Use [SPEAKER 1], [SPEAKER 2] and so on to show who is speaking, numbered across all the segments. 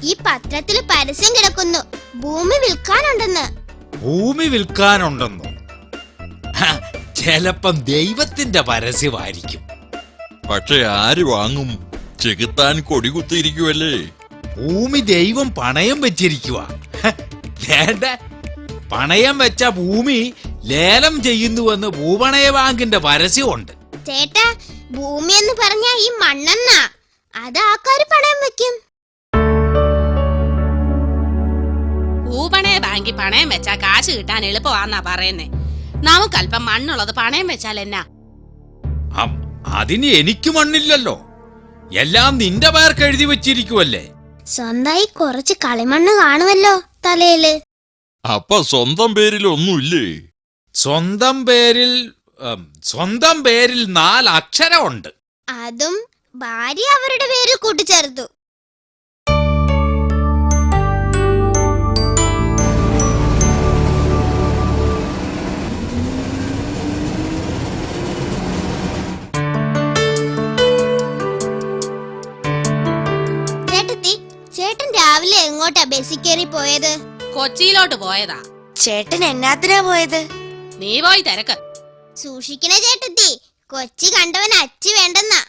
[SPEAKER 1] ഈ പത്രത്തിൽ പരസ്യം കിടക്കുന്നു, ഭൂമി വിൽക്കാനുണ്ടെന്ന്.
[SPEAKER 2] ഭൂമി വിൽക്കാനുണ്ടെന്നോ? ചിലപ്പം ദൈവത്തിന്റെ പരസ്യമായിരിക്കും.
[SPEAKER 3] പക്ഷെ ആര് വാങ്ങും? ചെകുത്താൻ കൊടികുത്തിയിരിക്കുവല്ലേ.
[SPEAKER 2] ഭൂമി ദൈവം പണയം വെച്ചിരിക്കുക. വേണ്ട, പണയം വെച്ച ഭൂമി ലേലം ചെയ്യുന്നുവെന്ന് ഭൂപണയ ബാങ്കിന്റെ പരസ്യമുണ്ട്.
[SPEAKER 1] ചേട്ടാ, ഭൂമി എന്ന് പറഞ്ഞാ ഈ മണ്ണെന്നാ, അത് ആൾക്കാര് പണയം വെക്കും.
[SPEAKER 4] ഭൂപണയ ബാങ്കിൽ പണയം വെച്ചാ കാശ് കിട്ടാൻ എളുപ്പമാന്നാ പറയുന്നേ. നമുക്കല്പം മണ്ണുള്ളത് പണയം വെച്ചാൽ എന്നാ?
[SPEAKER 2] അതിന് എനിക്ക് മണ്ണില്ലല്ലോ, എല്ലാം നിന്റെ പേർക്ക് എഴുതി വെച്ചിരിക്കുവല്ലേ.
[SPEAKER 1] സ്വന്തമായി കുറച്ച് കളിമണ്ണ് കാണുമല്ലോ തലയില്.
[SPEAKER 3] അപ്പൊ സ്വന്തം പേരിൽ ഒന്നുമില്ലേ?
[SPEAKER 2] സ്വന്തം പേരിൽ 4 അക്ഷരമുണ്ട്.
[SPEAKER 1] അതും ഭാര്യ അവരുടെ പേരിൽ കൂട്ടിച്ചേർത്തു. ചേട്ടൻ രാവിലെ എങ്ങോട്ടാ ബസ്സിൽ കയറി പോയത്?
[SPEAKER 4] കൊച്ചിയിലോട്ട് പോയതാ.
[SPEAKER 5] ചേട്ടൻ എന്നാത്തിനാ പോയത്?
[SPEAKER 4] നീ പോയി തിരക്ക്.
[SPEAKER 1] സൂക്ഷിക്കണേ ചേട്ടത്തി, കൊച്ചി കണ്ടവൻ അച്ചി വേണ്ടെന്നാ.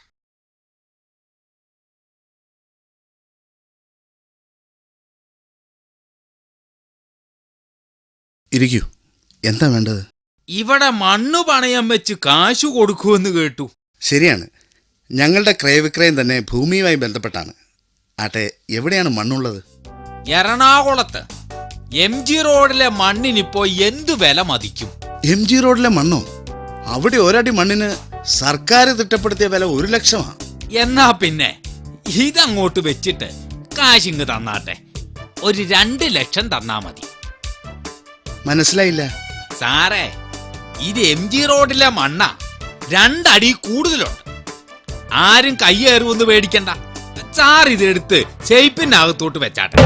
[SPEAKER 6] ഇരിക്കൂ, എന്താ വേണ്ടത്?
[SPEAKER 2] ഇവിടെ മണ്ണ് പണയം വെച്ച് കാശു കൊടുക്കുമെന്ന് കേട്ടു.
[SPEAKER 6] ശരിയാണ്, ഞങ്ങളുടെ ക്രയവിക്രയം തന്നെ ഭൂമിയുമായി ബന്ധപ്പെട്ടാണ്. ആട്ടെ, എവിടെയാണ് മണ്ണുള്ളത്?
[SPEAKER 2] എറണാകുളത്ത് MG റോഡിലെ മണ്ണിനിപ്പോ എന്തു വില മതിക്കും?
[SPEAKER 6] MG റോഡിലെ മണ്ണോ? അവിടെ ഒരടി മണ്ണിന് സർക്കാർ തിട്ടപ്പെടുത്തിയ വില 1 ലക്ഷമാണ്.
[SPEAKER 2] എന്നാ പിന്നെ ഇതങ്ങോട്ട് വെച്ചിട്ട് കാശിങ് തന്നാട്ടെ, ഒരു 2 ലക്ഷം തന്നാ മതി.
[SPEAKER 6] മനസ്സിലായില്ല
[SPEAKER 2] സാറേ, ഇത് MG റോഡിലെ മണ്ണ, 2 അടി കൂടുതലുണ്ട്. ആരും കയ്യേറുമെന്ന് പേടിക്കണ്ട. സാർ ഇതെടുത്ത് ഷെയ്പ്പിനകത്തോട്ട് വെച്ചാട്ടെ.